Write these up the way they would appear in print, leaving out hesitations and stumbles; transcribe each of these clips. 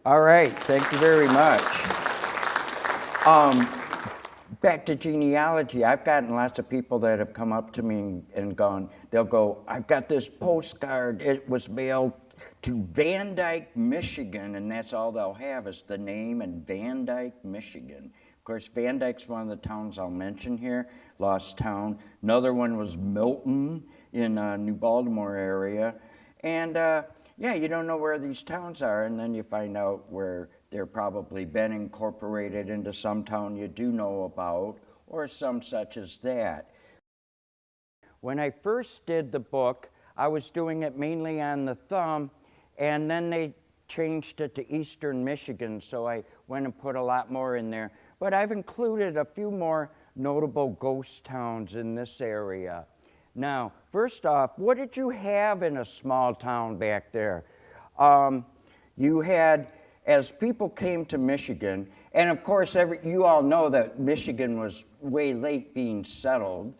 All right, thank you very much. Um, Back to genealogy, I've gotten lots of people that have come up to me and gone, they'll go, I've got this postcard, it was mailed to Van Dyke, Michigan, and that's all they'll have is the name and Van Dyke, Michigan. Of course, Van Dyke's one of the towns I'll mention here, lost town. Another one was Milton in New Baltimore area. And yeah, you don't know where these towns are, and then you find out where they're probably been incorporated into some town you do know about, or some such as that. When I first did the book, I was doing it mainly on the thumb, and then they changed it to Eastern Michigan, so I went and put a lot more in there. But I've included a few more notable ghost towns in this area. Now, first off, what did you have in a small town back there? You had, as people came to Michigan, and of course, you all know that Michigan was way late being settled.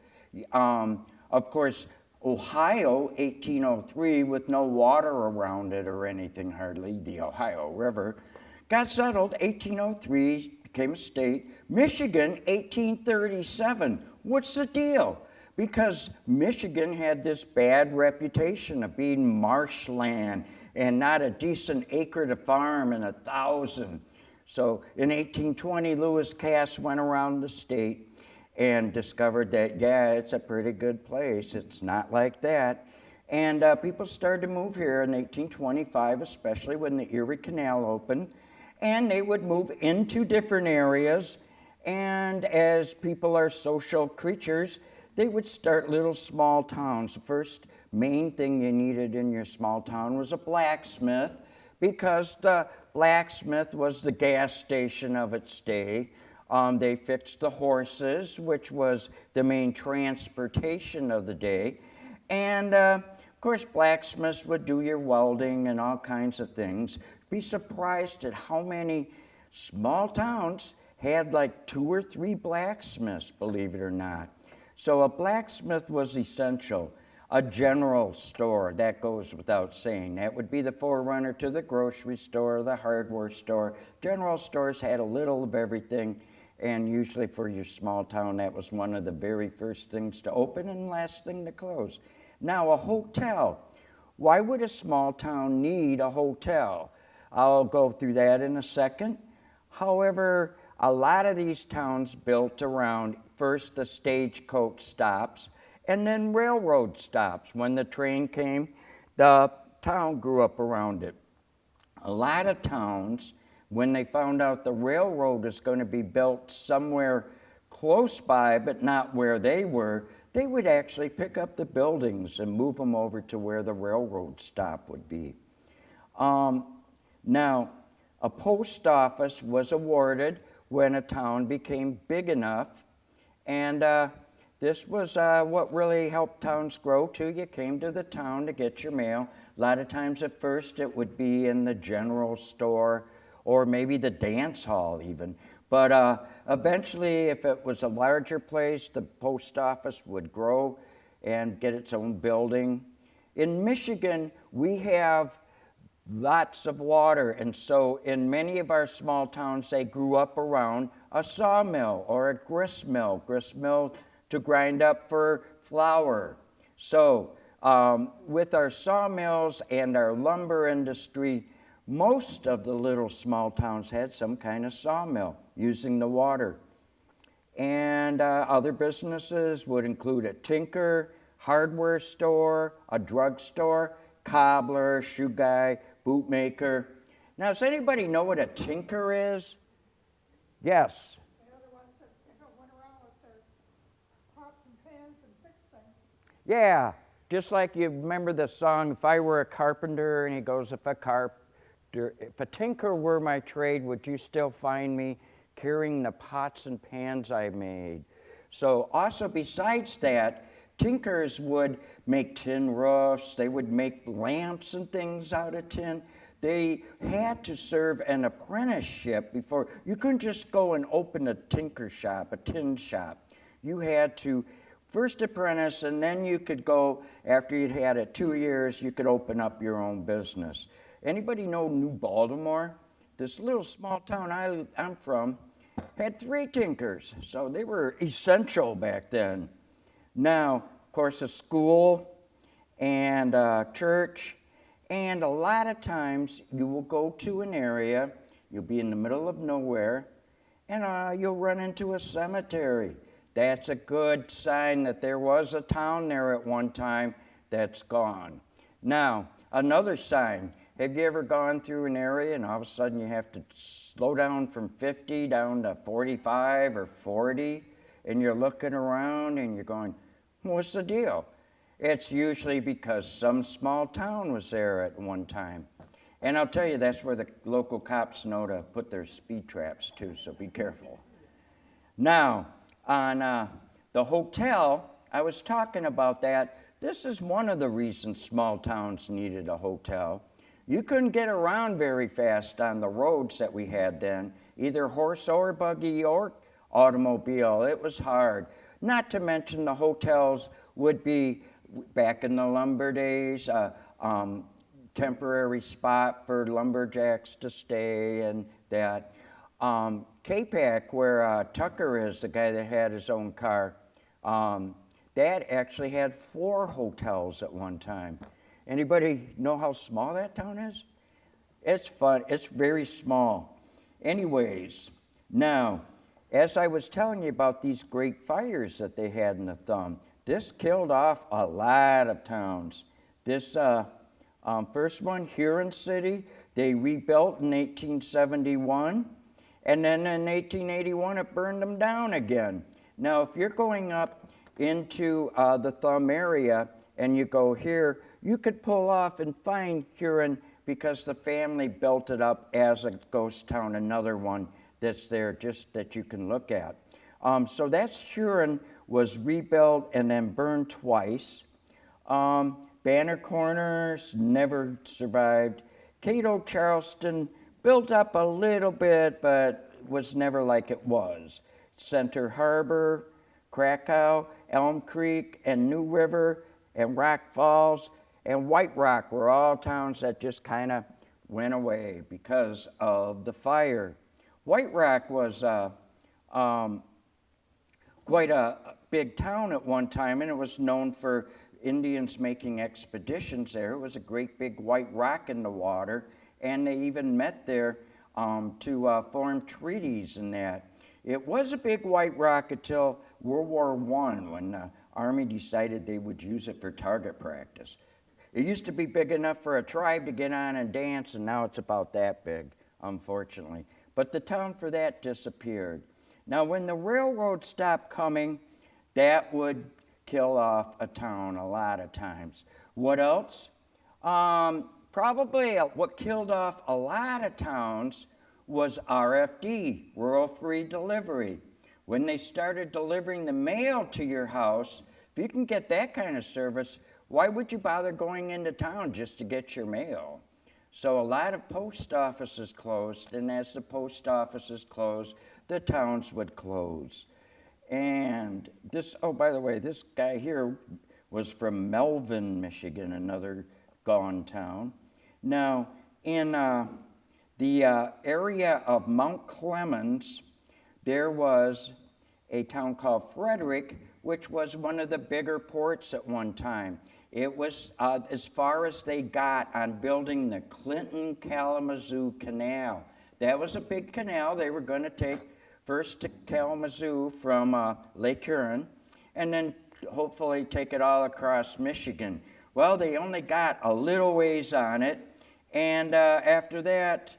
Of course, Ohio, 1803, with no water around it or anything hardly, the Ohio River, got settled 1803, became a state. Michigan, 1837. What's the deal? Because Michigan had this bad reputation of being marshland and not a decent acre to farm and 1,000. So in 1820, Lewis Cass went around the state and discovered that, yeah, it's a pretty good place. It's not like that. And people started to move here in 1825, especially when the Erie Canal opened. And they would move into different areas. And as people are social creatures, they would start little small towns. The first main thing you needed in your small town was a blacksmith, because the blacksmith was the gas station of its day. They fixed the horses, which was the main transportation of the day. And of course, blacksmiths would do your welding and all kinds of things. Be surprised at how many small towns had like 2 or 3 blacksmiths, believe it or not. So a blacksmith was essential. A general store, that goes without saying. That would be the forerunner to the grocery store, the hardware store. General stores had a little of everything, and usually for your small town, that was one of the very first things to open and last thing to close. Now, a hotel. Why would a small town need a hotel? I'll go through that in a second. However, a lot of these towns built around first the stagecoach stops and then railroad stops. When the train came, the town grew up around it. A lot of towns, when they found out the railroad was going to be built somewhere close by but not where they were, they would actually pick up the buildings and move them over to where the railroad stop would be. Now, a post office was awarded when a town became big enough, and this was what really helped towns grow too. You came to the town to get your mail. A lot of times at first it would be in the general store or maybe the dance hall even. But eventually, if it was a larger place, the post office would grow and get its own building. In Michigan, we have lots of water, and so in many of our small towns, they grew up around a sawmill or a grist mill to grind up for flour. So with our sawmills and our lumber industry, most of the little small towns had some kind of sawmill using the water. And other businesses would include a tinker, hardware store, a drugstore, cobbler, shoe guy, bootmaker. Now, does anybody know what a tinker is? Yes. They're the ones that went around with their pots and pans and fixed things. Yeah, just like you remember the song, If I Were a Carpenter, and he goes, if a tinker were my trade, would you still find me carrying the pots and pans I made? So also besides that, tinkers would make tin roofs, they would make lamps and things out of tin. They had to serve an apprenticeship before. You couldn't just go and open a tinker shop, a tin shop. You had to first apprentice, and then you could go, after you'd had it 2 years, you could open up your own business. Anybody know New Baltimore? this little small town I'm from had 3 tinkers, so they were essential back then. Now, of course, a school and a church, and a lot of times you will go to an area, you'll be in the middle of nowhere, and you'll run into a cemetery. That's a good sign that there was a town there at one time that's gone. Now, another sign, have you ever gone through an area and all of a sudden you have to slow down from 50 down to 45 or 40, and you're looking around and you're going, what's the deal? It's usually because some small town was there at one time. And I'll tell you, that's where the local cops know to put their speed traps too, so be careful. Now, on the hotel, I was talking about that. This is one of the reasons small towns needed a hotel. You couldn't get around very fast on the roads that we had then, either horse or buggy or automobile. It was hard. Not to mention the hotels would be, back in the lumber days, temporary spot for lumberjacks to stay and that. K-Pac, where Tucker is, the guy that had his own car, that actually had 4 hotels at one time. Anybody know how small that town is? It's fun. It's very small. Anyways, now, as I was telling you about these great fires that they had in the Thumb, this killed off a lot of towns. This first one, Huron City, they rebuilt in 1871, and then in 1881 it burned them down again. Now, if you're going up into the Thumb area and you go here, you could pull off and find Huron because the family built it up as a ghost town, another one that's there just that you can look at. So that's Huron was rebuilt and then burned twice. Banner Corners never survived. Cato Charleston built up a little bit, but was never like it was. Center Harbor, Krakow, Elm Creek, and New River, and Rock Falls, and White Rock were all towns that just kind of went away because of the fire. White Rock was quite a big town at one time, and it was known for Indians making expeditions there. It was a great big white rock in the water, and they even met there to form treaties and that. It was a big white rock until World War I, when the Army decided they would use it for target practice. It used to be big enough for a tribe to get on and dance, and now it's about that big, unfortunately. But the town for that disappeared. Now, when the railroad stopped coming, that would kill off a town a lot of times. What else? Probably what killed off a lot of towns was RFD, Rural Free Delivery. When they started delivering the mail to your house, if you can get that kind of service, why would you bother going into town just to get your mail? So a lot of post offices closed, and as the post offices closed, the towns would close. And this, oh, by the way, this guy here was from Melvin, Michigan, another gone town. Now, in the area of Mount Clemens, there was a town called Frederick, which was one of the bigger ports at one time. It was as far as they got on building the Clinton-Kalamazoo Canal. That was a big canal. They were going to take first to Kalamazoo from Lake Huron, and then hopefully take it all across Michigan. Well, they only got a little ways on it, and after that,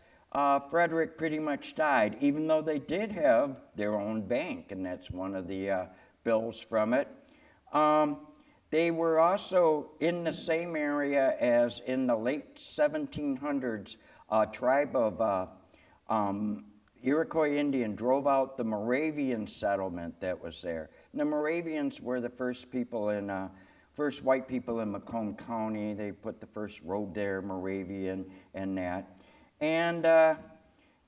Frederick pretty much died, even though they did have their own bank, and that's one of the bills from it. They were also in the same area as in the late 1700s, a tribe of Iroquois Indian drove out the Moravian settlement that was there. And the Moravians were the first people first white people in Macomb County. They put the first road there, Moravian and that. And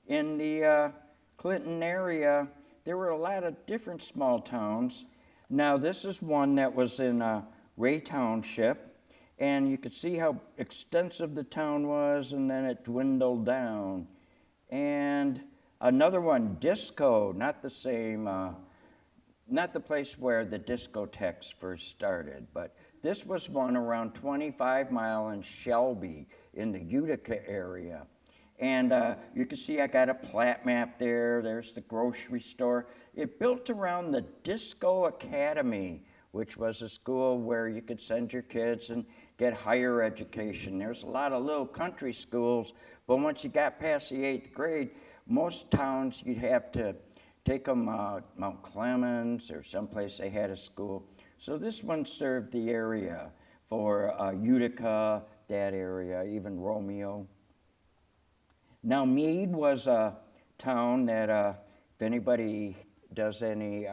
in the Clinton area, there were a lot of different small towns. Now, this is one that was in Ray Township, and you could see how extensive the town was, and then it dwindled down. And another one, Disco, not the same, not the place where the discotheques first started, but this was one around 25 Mile and Shelby in the Utica area. And you can see I got a plat map there. There's the grocery store. It built around the Disco Academy, which was a school where you could send your kids and get higher education. There's a lot of little country schools, but once you got past the 8th grade, most towns you'd have to take them Mount Clemens or someplace they had a school. So this one served the area for Utica, that area, even Romeo. Now Mead was a town that if anybody does any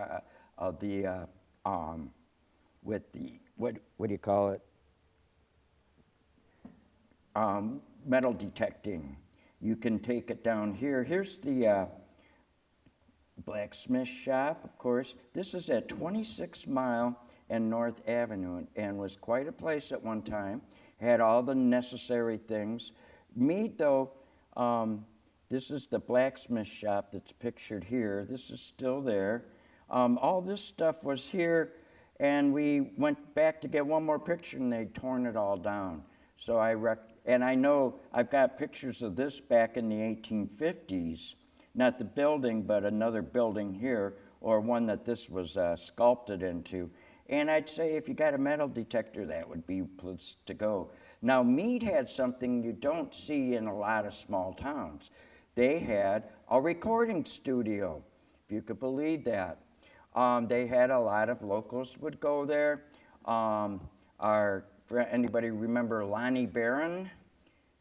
of the with the what do you call it? Metal detecting. You can take it down here. Here's the blacksmith shop, of course. This is at 26 Mile and North Avenue and was quite a place at one time. Had all the necessary things. Mead, though, this is the blacksmith shop that's pictured here. This is still there. All this stuff was here, and we went back to get one more picture, and they'd torn it all down. So and I know I've got pictures of this back in the 1850s, not the building, but another building here, or one that this was sculpted into. And I'd say if you got a metal detector, that would be place to go. Now, Mead had something you don't see in a lot of small towns. They had a recording studio, if you could believe that. They had a lot of locals would go there. Anybody remember Lonnie Barron?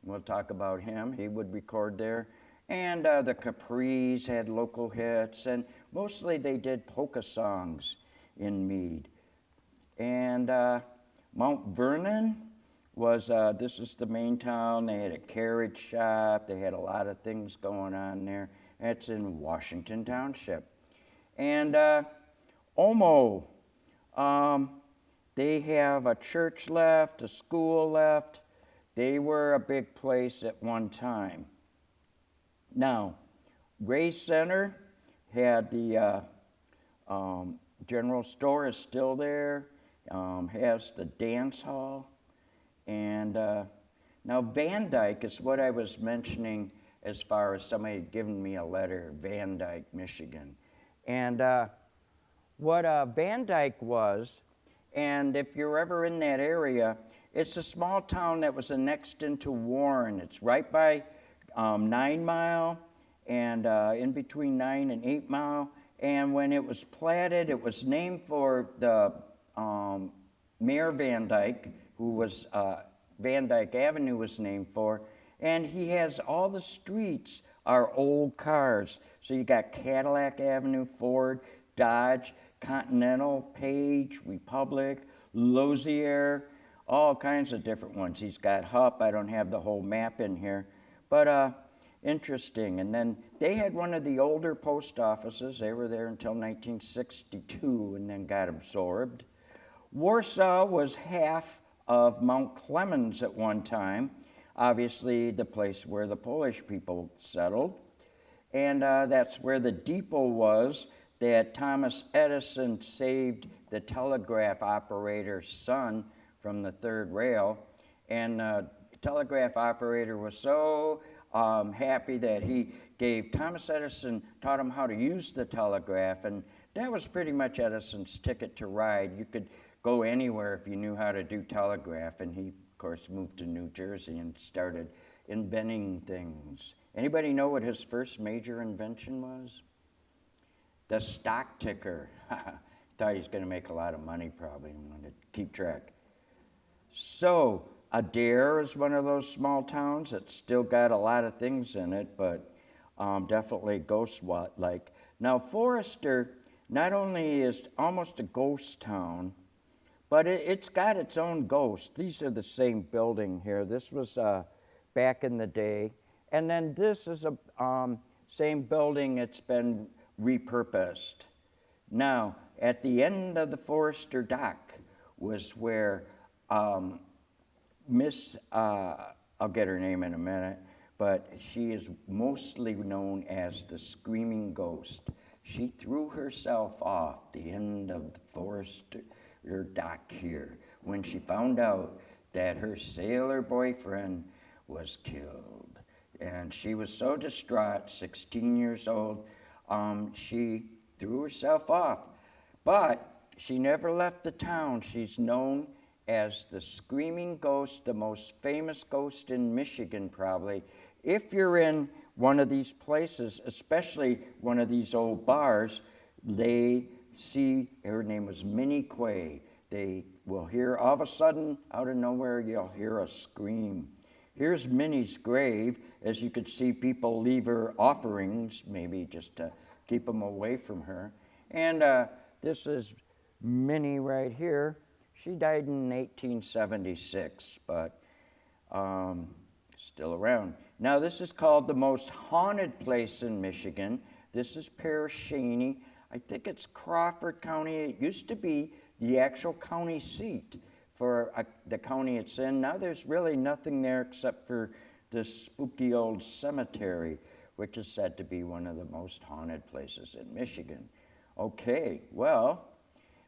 We'll talk about him. He would record there. And the Capris had local hits, and mostly they did polka songs in Mead. And Mount Vernon was, this is the main town. They had a carriage shop. They had a lot of things going on there. That's in Washington Township. And Omo, they have a church left, a school left. They were a big place at one time. Now, Reilly Center had the general store is still there, has the dance hall. And now Van Dyke is what I was mentioning as far as somebody had given me a letter, Van Dyke, Michigan. And what Van Dyke was, and if you're ever in that area, it's a small town that was annexed into Warren. It's right by 9 Mile and in between 9 and 8 Mile. And when it was platted, it was named for the Mayor Van Dyke, who was Van Dyke Avenue was named for. And he has all the streets are old cars. So you got Cadillac Avenue, Ford, Dodge, Continental, Page, Republic, Lozier, all kinds of different ones. He's got Hupp. I don't have the whole map in here. But interesting. And then they had one of the older post offices. They were there until 1962 and then got absorbed. Warsaw was half of Mount Clemens at one time, obviously the place where the Polish people settled. And that's where the depot was that Thomas Edison saved the telegraph operator's son from the third rail. And the telegraph operator was so happy that he gave Thomas Edison, taught him how to use the telegraph, and that was pretty much Edison's ticket to ride. You could go anywhere if you knew how to do telegraph, and he, of course, moved to New Jersey and started inventing things. Anybody know what his first major invention was? The stock ticker. Thought he was going to make a lot of money, probably, and wanted to keep track. So, Adair is one of those small towns that's still got a lot of things in it, but definitely ghost-like. Now, Forrester not only is almost a ghost town, but it's got its own ghost. These are the same building here. This was back in the day. And then this is a same building. It's been repurposed. Now, at the end of the Forrester dock was where I'll get her name in a minute, but she is mostly known as the Screaming Ghost. She threw herself off the end of the Forrester dock here when she found out that her sailor boyfriend was killed. And she was so distraught, 16 years old, she threw herself off. But she never left the town. She's known as the Screaming Ghost, the most famous ghost in Michigan, probably. If you're in one of these places, especially one of these old bars, they see, her name was Minnie Quay. They will hear, all of a sudden, out of nowhere, you'll hear a scream. Here's Minnie's grave. As you could see, people leave her offerings, maybe just to keep them away from her. And this is Minnie right here. She died in 1876, but still around. Now, this is called the most haunted place in Michigan. This is Parish Cheney. I think it's Crawford County. It used to be the actual county seat for the county it's in. Now there's really nothing there except for this spooky old cemetery, which is said to be one of the most haunted places in Michigan. Okay, well,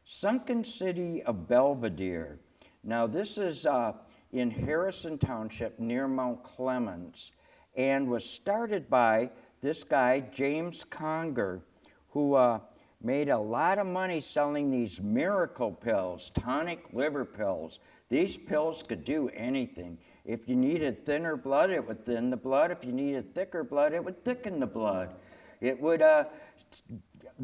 Sunken City of Belvedere. Now this is in Harrison Township near Mount Clemens, and was started by this guy, James Conger, who made a lot of money selling these miracle pills, tonic liver pills. These pills could do anything. If you needed thinner blood, it would thin the blood. If you needed thicker blood, it would thicken the blood. It would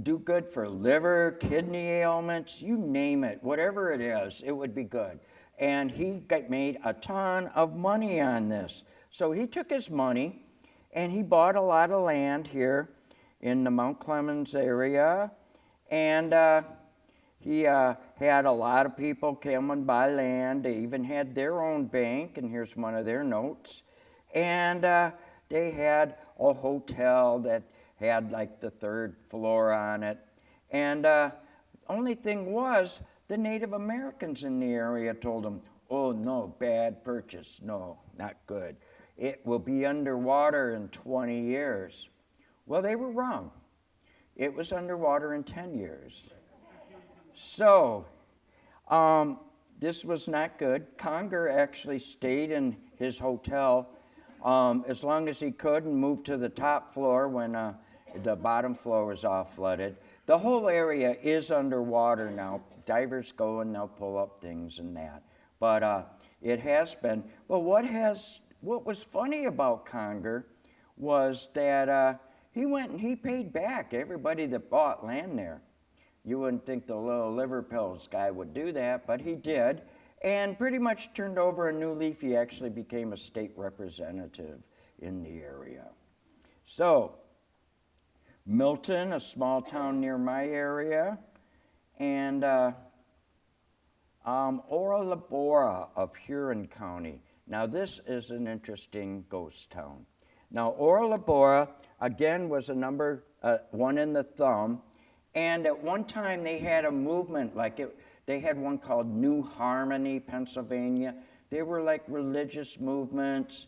do good for liver, kidney ailments, you name it. Whatever it is, it would be good. And he made a ton of money on this. So he took his money and he bought a lot of land here in the Mount Clemens area. And he had a lot of people come and buy land. They even had their own bank, and here's one of their notes. And they had a hotel that had like the 3rd floor on it. And only thing was, the Native Americans in the area told them, oh no, bad purchase, no, not good. It will be underwater in 20 years. Well, they were wrong. It was underwater in 10 years. So, this was not good. Conger actually stayed in his hotel as long as he could and moved to the top floor when the bottom floor was all flooded. The whole area is underwater now. Divers go and they'll pull up things and that. But it has been. Well, what was funny about Conger was that he went and he paid back everybody that bought land there. You wouldn't think the little liver pills guy would do that, but he did. And pretty much turned over a new leaf. He actually became a state representative in the area. So, Milton, a small town near my area, and Labora of Huron County. Now, this is an interesting ghost town. Now, Labora, again, was a number one in the thumb. And at one time, they had a movement they had one called New Harmony, Pennsylvania. They were like religious movements.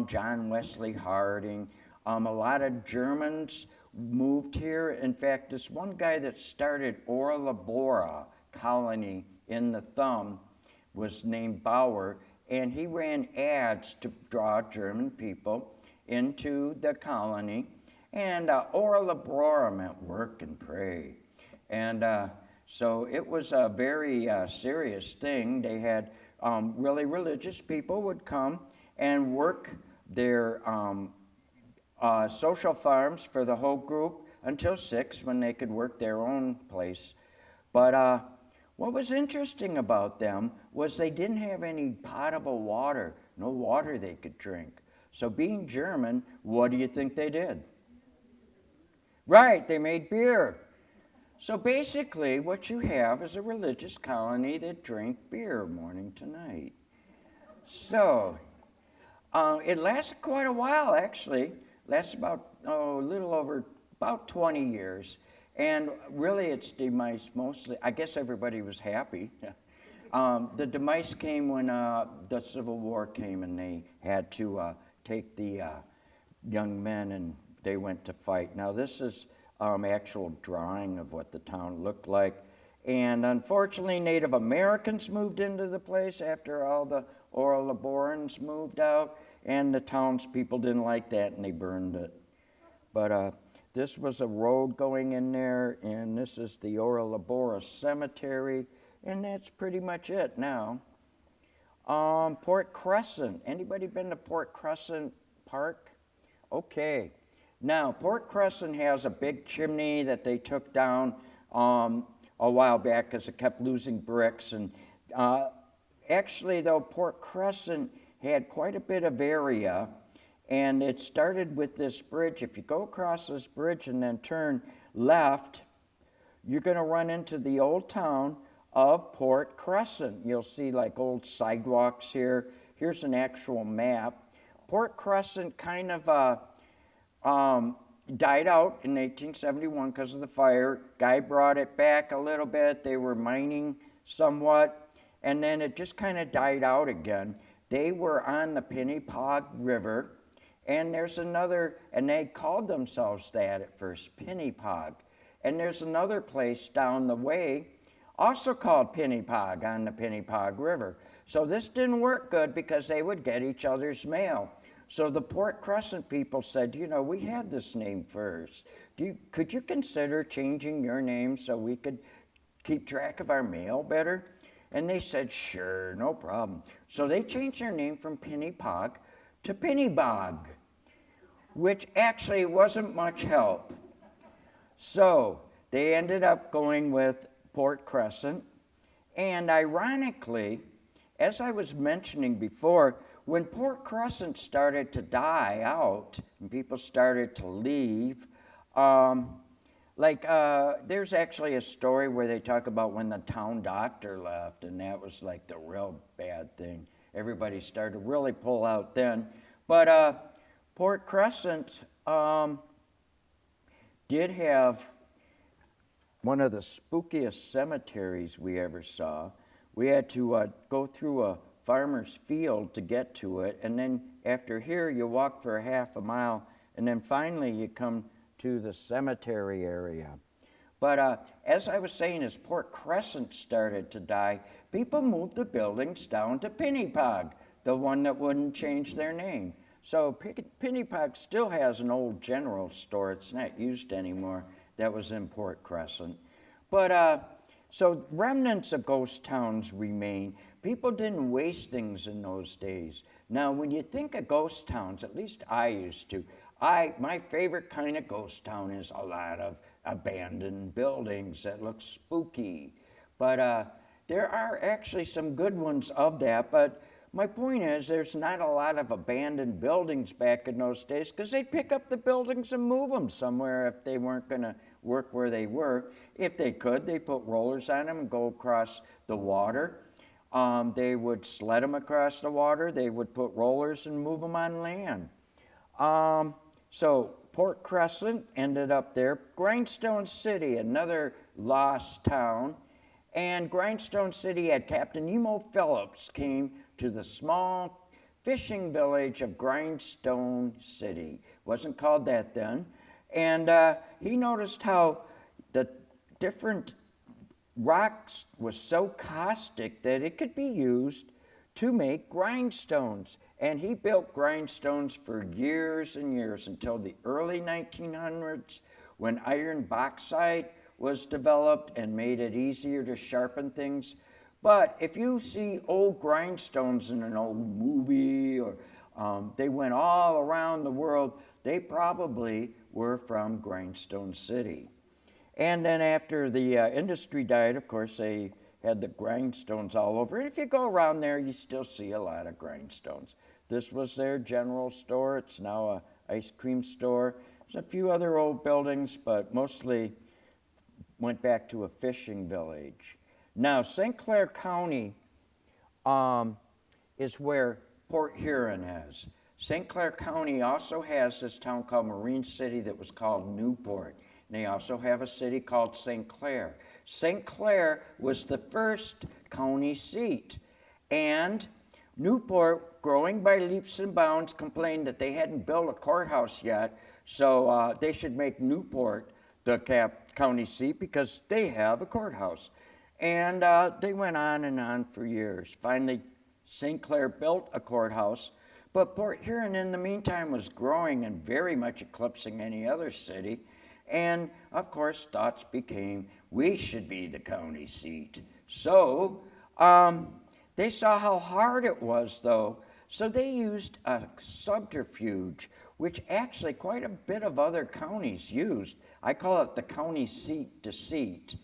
John Wesley Harding. A lot of Germans moved here. In fact, this one guy that started Labora colony in the thumb was named Bauer, and he ran ads to draw German people into the colony. And Labora meant work and pray. And so it was a very serious thing. They had really religious people would come and work their social farms for the whole group until 6 when they could work their own place. But what was interesting about them was they didn't have any potable water, no water they could drink. So being German, what do you think they did? Right, they made beer. So basically what you have is a religious colony that drank beer morning to night. So it lasted quite a while, actually. Lasted about a little over about 20 years. And really its demise mostly, I guess everybody was happy. The demise came when the Civil War came and they had to take the young men, and they went to fight. Now this is actual drawing of what the town looked like. And unfortunately, Native Americans moved into the place after all the Ora Laborans moved out, and the townspeople didn't like that, and they burned it. But this was a road going in there, and this is the Ora Labora Cemetery, and that's pretty much it now. Port Crescent. Anybody been to Port Crescent Park? Okay. Now, Port Crescent has a big chimney that they took down a while back because it kept losing bricks. And actually, though, Port Crescent had quite a bit of area, and it started with this bridge. If you go across this bridge and then turn left, you're going to run into the old town of Port Crescent. You'll see like old sidewalks here. Here's an actual map. Port Crescent kind of died out in 1871 because of the fire. Guy brought it back a little bit. They were mining somewhat, and then it just kind of died out again. They were on the Pinnipog River, and there's another, and they called themselves that at first, Pinnipog. And there's another place down the way also called Pinnipog on the Pinnipog River. So this didn't work good because they would get each other's mail. So the Port Crescent people said, you know, we had this name first. Could you consider changing your name so we could keep track of our mail better? And they said, sure, no problem. So they changed their name from Pinnipog to Pinnibog, which actually wasn't much help. So they ended up going with Port Crescent. And ironically, as I was mentioning before, when Port Crescent started to die out and people started to leave, there's actually a story where they talk about when the town doctor left, and that was like the real bad thing. Everybody started to really pull out then. But Port Crescent did have one of the spookiest cemeteries we ever saw. We had to go through a farmer's field to get to it, and then after here you walk for a half a mile, and then finally you come to the cemetery area. But as I was saying, as Port Crescent started to die, people moved the buildings down to Pinnipog, the one that wouldn't change their name. So Pinnipog still has an old general store. It's not used anymore. That was in Port Crescent. But so remnants of ghost towns remain. People didn't waste things in those days. Now, when you think of ghost towns, at least I used to, my favorite kind of ghost town is a lot of abandoned buildings that look spooky. But there are actually some good ones of that. But my point is, there's not a lot of abandoned buildings back in those days because they'd pick up the buildings and move them somewhere if they weren't going to work where they were. If they could, they put rollers on them and go across the water. They would sled them across the water. They would put rollers and move them on land. So Port Crescent ended up there. Greenstone City, another lost town. And Greenstone City had Captain Nemo Phillips came to the small fishing village of Greenstone City. Wasn't called that then. And he noticed how the different rocks was so caustic that it could be used to make grindstones. And he built grindstones for years and years until the early 1900s when iron bauxite was developed and made it easier to sharpen things. But if you see old grindstones in an old movie, or they went all around the world, they probably were from Greenstone City. And then after the industry died, of course, they had the grindstones all over. And if you go around there, you still see a lot of grindstones. This was their general store. It's now an ice cream store. There's a few other old buildings, but mostly went back to a fishing village. Now, St. Clair County is where Port Huron is. St. Clair County also has this town called Marine City that was called Newport. And they also have a city called St. Clair. St. Clair was the first county seat. And Newport, growing by leaps and bounds, complained that they hadn't built a courthouse yet, so they should make Newport the county seat because they have a courthouse. And they went on and on for years. Finally, St. Clair built a courthouse, but Port Huron in the meantime was growing and very much eclipsing any other city. And of course, thoughts became, we should be the county seat. So they saw how hard it was, though, so they used a subterfuge, which actually quite a bit of other counties used. I call it the county seat deceit.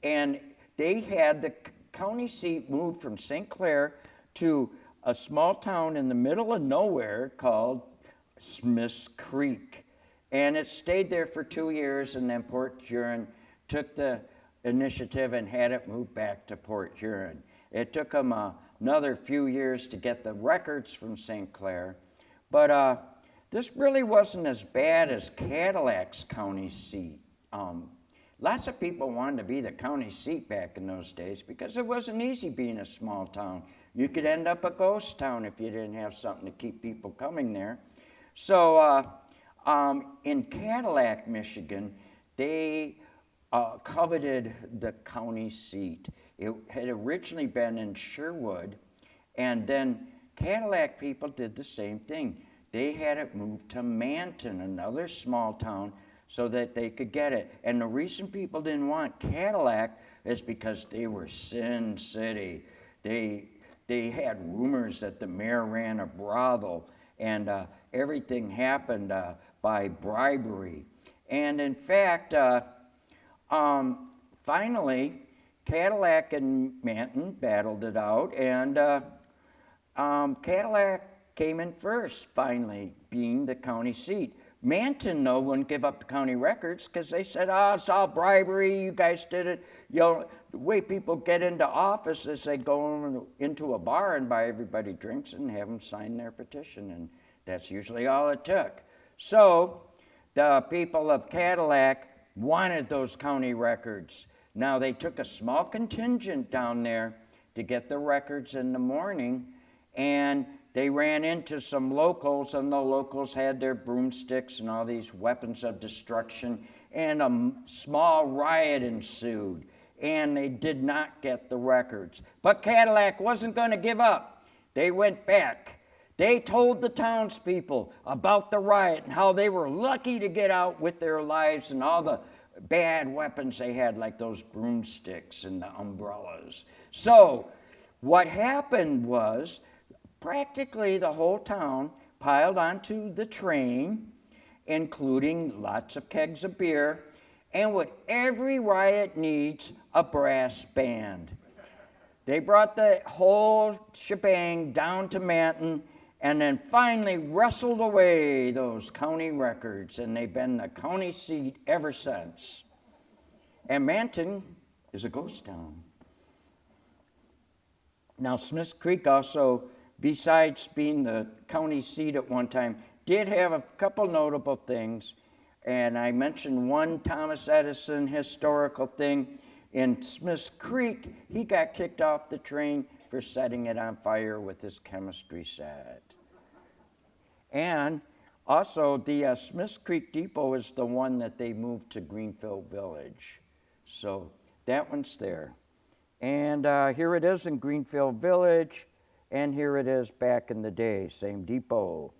And they had the county seat moved from St. Clair to a small town in the middle of nowhere called Smith's Creek. And it stayed there for 2 years, and then Port Huron took the initiative and had it moved back to Port Huron. It took them another few years to get the records from St. Clair, but this really wasn't as bad as Cadillac's county seat. Lots of people wanted to be the county seat back in those days because it wasn't easy being a small town. You could end up a ghost town if you didn't have something to keep people coming there. So in Cadillac, Michigan, they coveted the county seat. It had originally been in Sherwood, and then Cadillac people did the same thing. They had it moved to Manton, another small town, so that they could get it. And the reason people didn't want Cadillac is because they were Sin City. They had rumors that the mayor ran a brothel, and everything happened by bribery. And in fact, finally, Cadillac and Manton battled it out, and Cadillac came in first, finally, being the county seat. Manton, though, wouldn't give up the county records because they said, it's all bribery, you guys did it. You know, the way people get into office is they go into a bar and buy everybody drinks and have them sign their petition, and that's usually all it took. So the people of Cadillac wanted those county records. Now, they took a small contingent down there to get the records in the morning, and they ran into some locals, and the locals had their broomsticks and all these weapons of destruction, and a small riot ensued, and they did not get the records. But Cadillac wasn't going to give up. They went back. They told the townspeople about the riot and how they were lucky to get out with their lives and all the bad weapons they had, like those broomsticks and the umbrellas. So what happened was practically the whole town piled onto the train, including lots of kegs of beer, and what every riot needs, a brass band. They brought the whole shebang down to Manton, and then finally wrestled away those county records, and they've been the county seat ever since. And Manton is a ghost town. Now, Smith's Creek also, besides being the county seat at one time, did have a couple notable things. And I mentioned one Thomas Edison historical thing. In Smith's Creek, he got kicked off the train for setting it on fire with his chemistry set. And also, the Smith's Creek Depot is the one that they moved to Greenfield Village. So that one's there. And here it is in Greenfield Village, and here it is back in the day, same depot.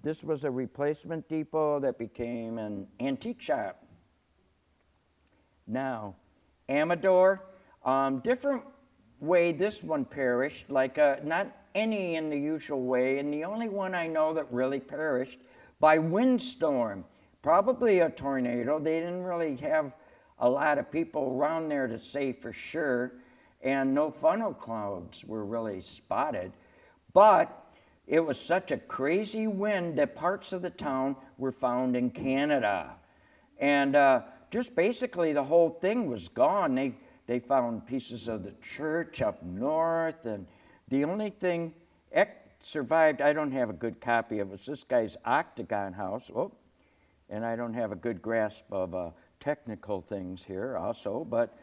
This was a replacement depot that became an antique shop. Now, Amador, different way this one perished, like not any in the usual way, and the only one I know that really perished by windstorm, probably a tornado. They didn't really have a lot of people around there to say for sure, and no funnel clouds were really spotted, but it was such a crazy wind that parts of the town were found in Canada, and just basically the whole thing was gone. They found pieces of the church up north, and the only thing survived, I don't have a good copy of it, was this guy's octagon house. Oh, and I don't have a good grasp of technical things here also, but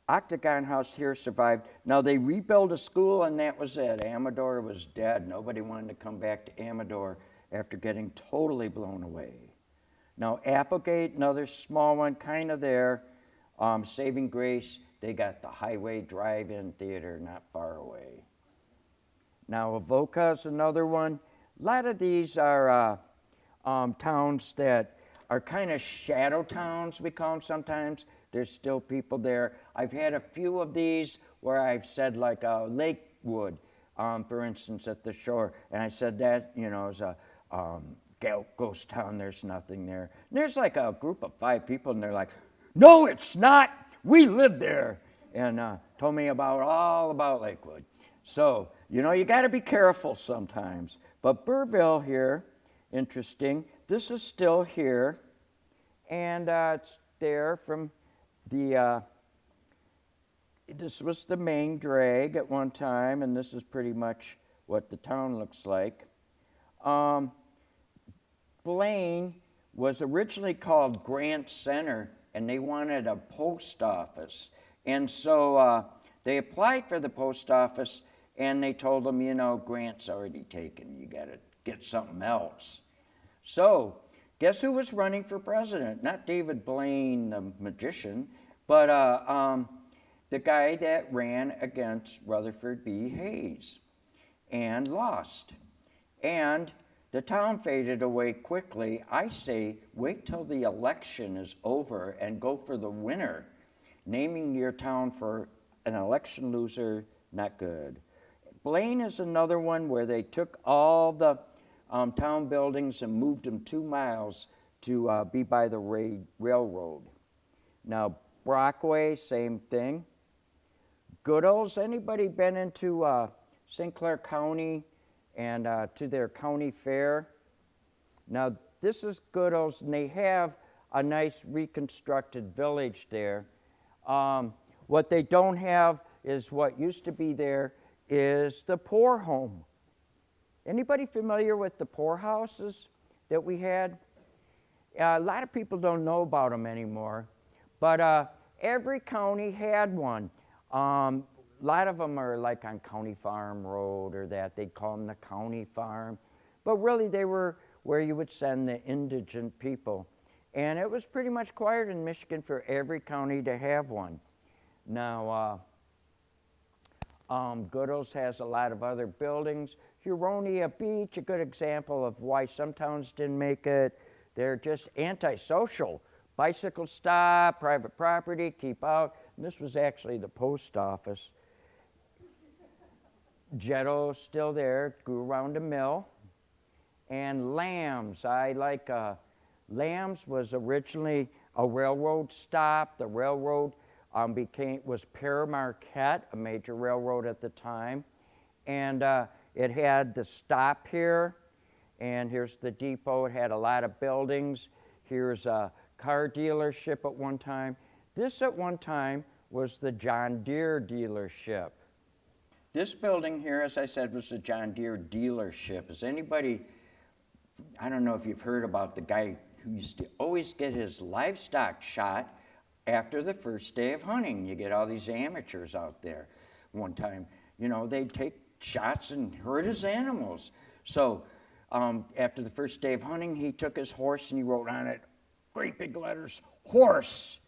Octagon House here survived. Now they rebuilt a school and that was it. Amador was dead. Nobody wanted to come back to Amador after getting totally blown away. Now Applegate, another small one, kind of there. Saving Grace, they got the Highway Drive-In Theater not far away. Now Avoca is another one. A lot of these are towns that are kind of shadow towns, we call them sometimes. There's still people there. I've had a few of these where I've said like Lakewood, for instance, at the shore. And I said that, is a ghost town. There's nothing there. And there's like a group of 5 people and they're like, no, it's not. We live there. And told me all about Lakewood. So, you got to be careful sometimes. But Burrville here, interesting. This is still here. And it's there from this was the main drag at one time, and this is pretty much what the town looks like. Blaine was originally called Grant Center, and they wanted a post office. And so they applied for the post office, and they told them, Grant's already taken. You got to get something else. So guess who was running for president? Not David Blaine, the magician, but the guy that ran against Rutherford B. Hayes and lost. And the town faded away quickly. I say, wait till the election is over and go for the winner. Naming your town for an election loser, not good. Blaine is another one where they took all the town buildings and moved them 2 miles to be by the railroad. Now, Brockway, same thing. Goodall's, anybody been into St. Clair County and to their county fair? Now, this is Goodall's, and they have a nice reconstructed village there. What they don't have is what used to be there is the poor home. Anybody familiar with the poorhouses that we had? A lot of people don't know about them anymore, but every county had one. A lot of them are like on County Farm Road or that. They'd call them the county farm. But really they were where you would send the indigent people. And it was pretty much required in Michigan for every county to have one. Now, Goodall's has a lot of other buildings. Huronia Beach, a good example of why some towns didn't make it. They're just antisocial. Bicycle stop, private property, keep out. And this was actually the post office. Jetto's still there, grew around a mill. And Lambs, I like, Lambs was originally a railroad stop. The railroad was Pere Marquette, a major railroad at the time. And it had the stop here, and here's the depot. It had a lot of buildings. Here's a car dealership at one time. This at one time was the John Deere dealership. This building here, as I said, was the John Deere dealership. Is anybody, I don't know if you've heard about the guy who used to always get his livestock shot after the first day of hunting. You get all these amateurs out there. One time, they'd take shots and hurt his animals. So after the first day of hunting, he took his horse and he wrote on it, great big letters, horse.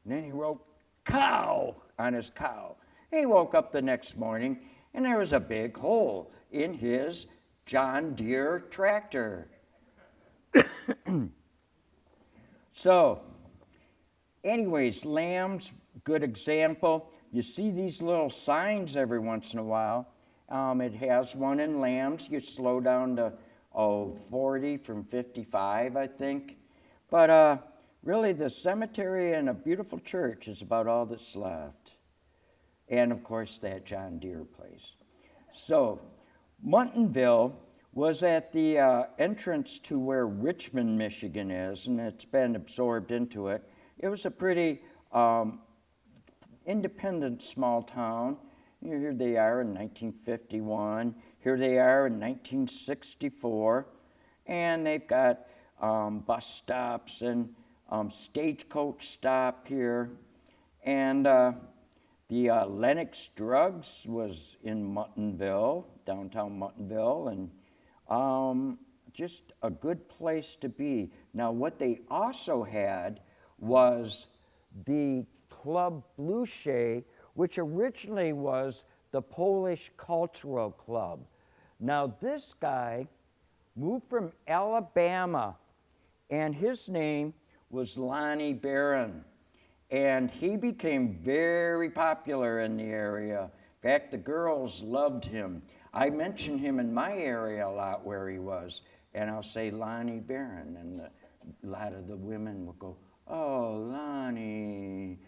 And then he wrote cow on his cow. He woke up the next morning and there was a big hole in his John Deere tractor. So, anyways, Lambs, good example. You see these little signs every once in a while. It has one in Lambs. You slow down to 40 from 55, I think. But really, the cemetery and a beautiful church is about all that's left. And, of course, that John Deere place. So, Muttonville was at the entrance to where Richmond, Michigan is, and it's been absorbed into it. It was a pretty independent small town. Here they are in 1951. Here they are in 1964. And they've got bus stops and stagecoach stop here. And The Lennox Drugs was in Muttonville, downtown Muttonville, and just a good place to be. Now, what they also had was the Club Blucher, which originally was the Polish Cultural Club. Now, this guy moved from Alabama, and his name was Lonnie Barron. And he became very popular in the area. In fact, the girls loved him. I mention him in my area a lot where he was, and I'll say Lonnie Barron, and a lot of the women will go, "Oh, Lonnie,"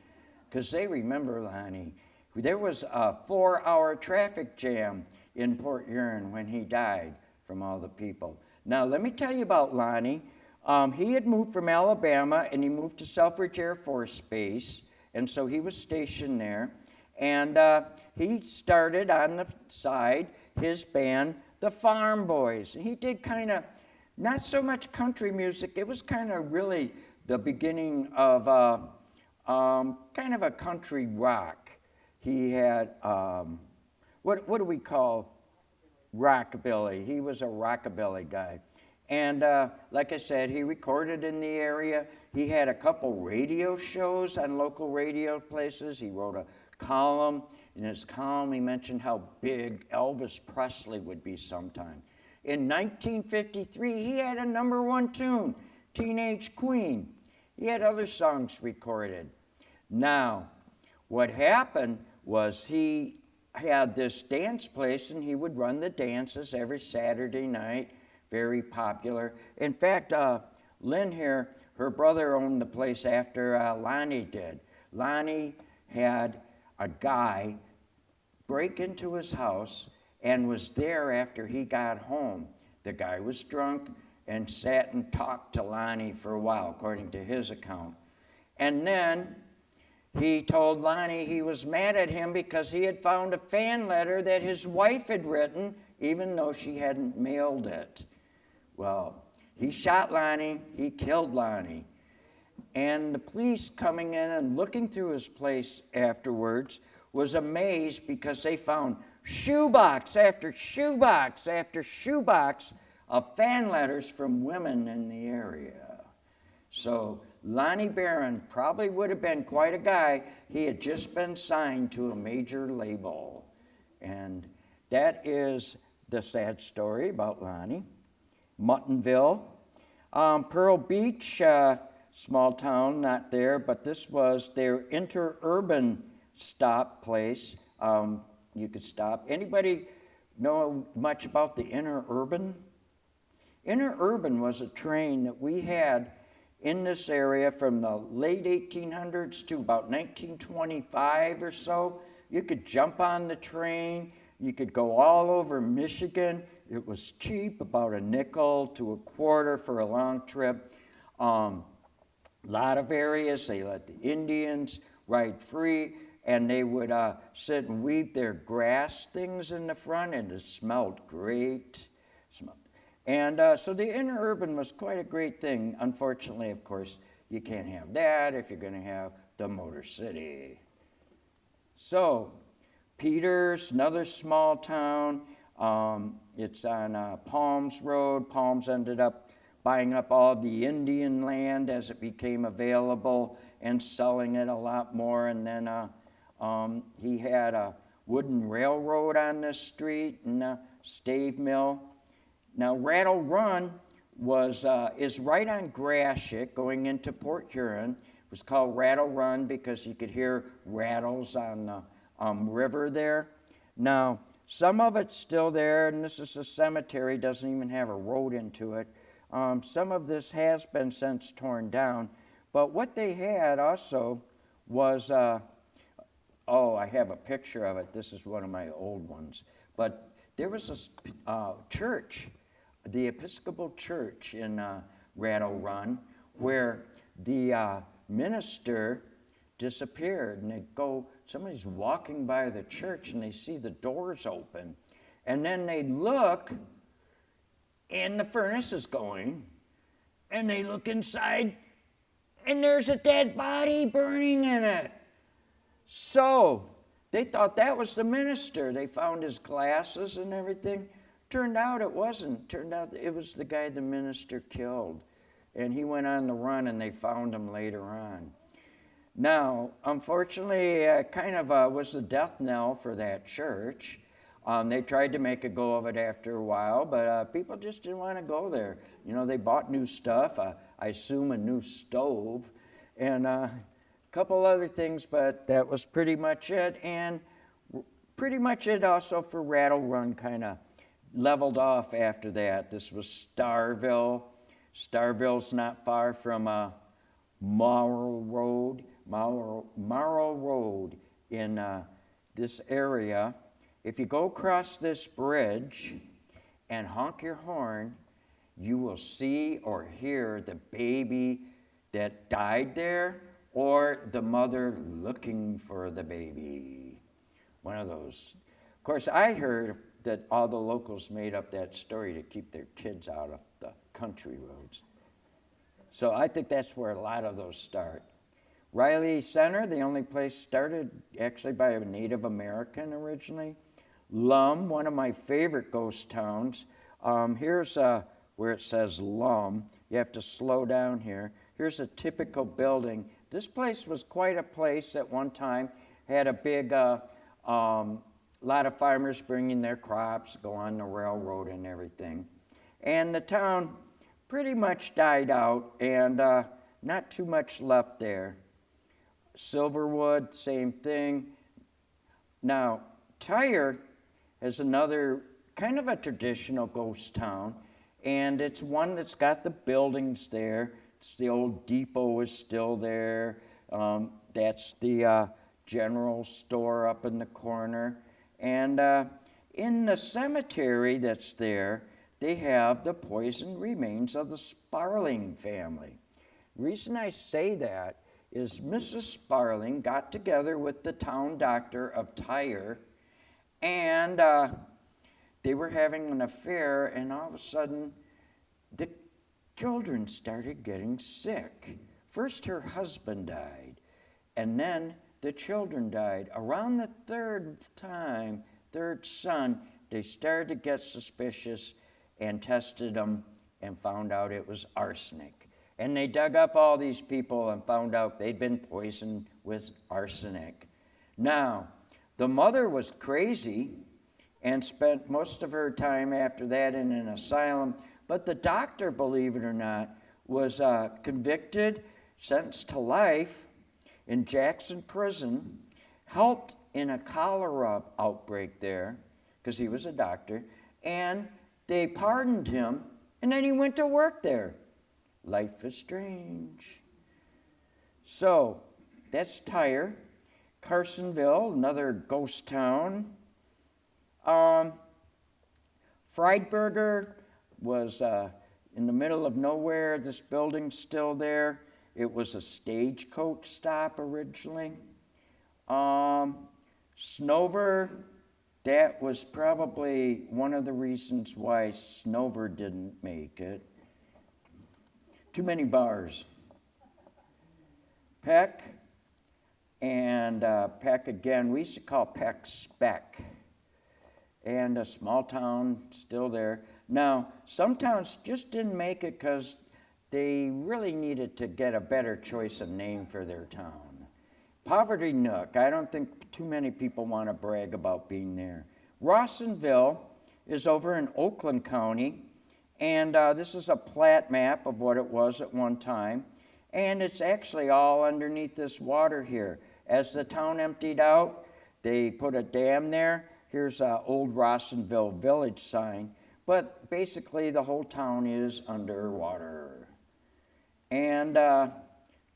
because they remember Lonnie. There was a 4-hour traffic jam in Port Huron when he died from all the people. Now, let me tell you about Lonnie. He had moved from Alabama, and he moved to Selfridge Air Force Base, and so he was stationed there. And he started on the side his band, the Farm Boys. He did kind of, not so much country music, it was kind of really the beginning of kind of a country rock. He had, what do we call rockabilly? He was a rockabilly guy. And like I said, he recorded in the area. He had a couple radio shows on local radio places. He wrote a column. In his column, he mentioned how big Elvis Presley would be sometime. In 1953, he had a #1 tune, Teenage Queen. He had other songs recorded. Now, what happened was he had this dance place, and he would run the dances every Saturday night. Very popular. In fact, Lynn here, her brother owned the place after Lonnie did. Lonnie had a guy break into his house and was there after he got home. The guy was drunk and sat and talked to Lonnie for a while, according to his account. And then he told Lonnie he was mad at him because he had found a fan letter that his wife had written, even though she hadn't mailed it. Well, he shot Lonnie, he killed Lonnie. And the police coming in and looking through his place afterwards was amazed because they found shoebox after shoebox after shoebox of fan letters from women in the area. So Lonnie Barron probably would have been quite a guy. He had just been signed to a major label. And that is the sad story about Lonnie. Muttonville. Pearl Beach, small town, not there, but this was their interurban stop place. You could stop. Anybody know much about the interurban? Interurban was a train that we had in this area from the late 1800s to about 1925 or so. You could jump on the train. You could go all over Michigan. It was cheap, about a nickel to a quarter for a long trip. A lot of areas, they let the Indians ride free, and they would sit and weave their grass things in the front, and it smelled great. And so the interurban was quite a great thing. Unfortunately, of course, you can't have that if you're going to have the Motor City. So, Peters, another small town. It's on Palms Road. Palms ended up buying up all the Indian land as it became available and selling it a lot more. And then he had a wooden railroad on this street and a stave mill. Now, Rattle Run is right on Gratiot going into Port Huron. It was called Rattle Run because you could hear rattles on the river there. Now, some of it's still there, and this is a cemetery, doesn't even have a road into it. Some of this has been since torn down, but what they had also was, I have a picture of it. This is one of my old ones. But there was a church, the Episcopal Church in Rattle Run, where the minister disappeared, and somebody's walking by the church and they see the doors open, and then they look and the furnace is going, and they look inside and there's a dead body burning in it. So they thought that was the minister. They found his glasses and everything. Turned out it wasn't. Turned out it was the guy the minister killed. And he went on the run, and they found him later on. Now, unfortunately, kind of was the death knell for that church. They tried to make a go of it after a while, but people just didn't want to go there. You know, they bought new stuff, I assume a new stove, and a couple other things, but that was pretty much it. And pretty much it also for Rattle Run kind of leveled off after that. This was Starville. Starville's not far from Morrow Road in this area. If you go across this bridge and honk your horn, you will see or hear the baby that died there or the mother looking for the baby. One of those. Of course, I heard that all the locals made up that story to keep their kids out of the country roads. So I think that's where a lot of those start. Reilly Center, the only place started actually by a Native American originally. Lum, one of my favorite ghost towns. Here's where it says Lum. You have to slow down here. Here's a typical building. This place was quite a place at one time. Had a big, lot of farmers bringing their crops, go on the railroad and everything. And the town pretty much died out, and not too much left there. Silverwood, same thing. Now, Tyre is another kind of a traditional ghost town, and it's one that's got the buildings there. It's the old depot is still there. That's the general store up in the corner. And in the cemetery that's there, they have the poisoned remains of the Sparling family. The reason I say that is Mrs. Sparling got together with the town doctor of Tyre, and they were having an affair, and all of a sudden, the children started getting sick. First, her husband died, and then the children died. Around the third son, they started to get suspicious and tested them and found out it was arsenic. And they dug up all these people and found out they'd been poisoned with arsenic. Now, the mother was crazy and spent most of her time after that in an asylum, but the doctor, believe it or not, was convicted, sentenced to life in Jackson Prison, helped in a cholera outbreak there, because he was a doctor, and they pardoned him, and then he went to work there. Life is strange. So, that's Tyre. Carsonville, another ghost town. Friedberger was in the middle of nowhere. This building's still there. It was a stagecoach stop originally. Snover, that was probably one of the reasons why Snover didn't make it. Too many bars. Peck, and Peck again, we used to call Peck Speck. And a small town still there. Now, some towns just didn't make it because they really needed to get a better choice of name for their town. Poverty Nook, I don't think too many people want to brag about being there. Rawsonville is over in Oakland County, and this is a plat map of what it was at one time, and it's actually all underneath this water here. As the town emptied out, they put a dam there. Here's an old Rawsonville village sign, but basically the whole town is underwater. And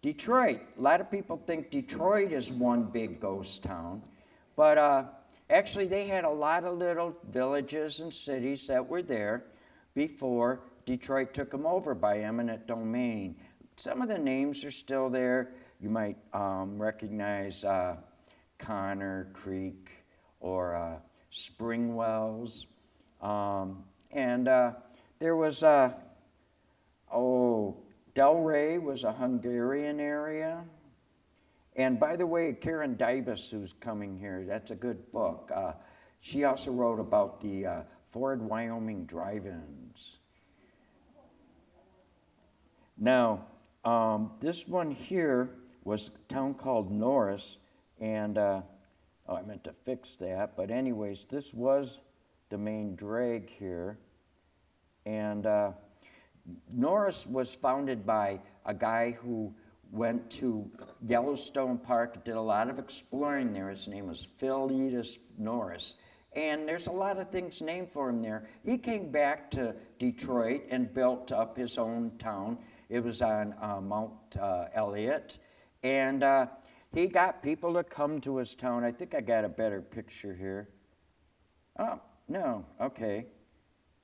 Detroit, a lot of people think Detroit is one big ghost town, but actually they had a lot of little villages and cities that were there before Detroit took them over by eminent domain. Some of the names are still there. You might recognize Connor Creek or Springwells. And there was, Delray was a Hungarian area. And by the way, Karen Dybus, who's coming here, that's a good book. She also wrote about the Ford, Wyoming drive-ins. Now, this one here was a town called Norris, and oh, I meant to fix that, but anyways, this was the main drag here. And Norris was founded by a guy who went to Yellowstone Park, did a lot of exploring there. His name was Philetus Norris. And there's a lot of things named for him there. He came back to Detroit and built up his own town. It was on Mount Elliott. And he got people to come to his town. I think I got a better picture here. Oh, no, okay.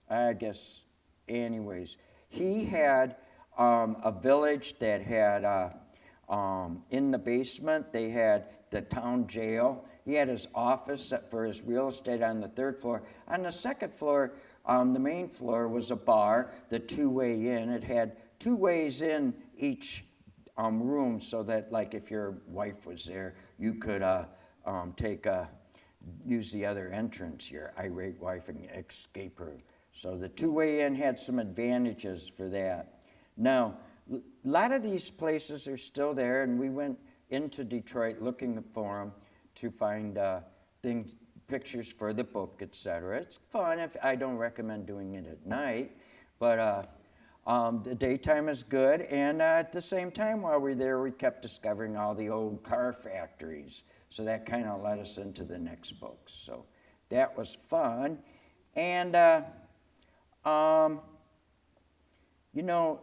I guess, anyways. He had a village that had, in the basement, they had the town jail. He had his office for his real estate on the 3rd floor. On the 2nd floor, the main floor, was a bar, the two-way in. It had 2 ways in each room, so that, like, if your wife was there, you could use the other entrance, your irate wife, and escape her. So the 2-way in had some advantages for that. Now, a lot of these places are still there, and we went into Detroit looking for them to find things, pictures for the book, etc. It's fun. I don't recommend doing it at night, but the daytime is good. And at the same time, while we were there, we kept discovering all the old car factories. So that kind of led us into the next books. So that was fun. And you know,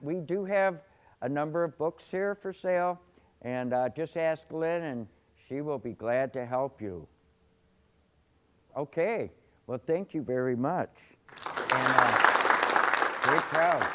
we do have a number of books here for sale, and just ask Lynn, and she will be glad to help you. Okay, well, thank you very much. And great crowd.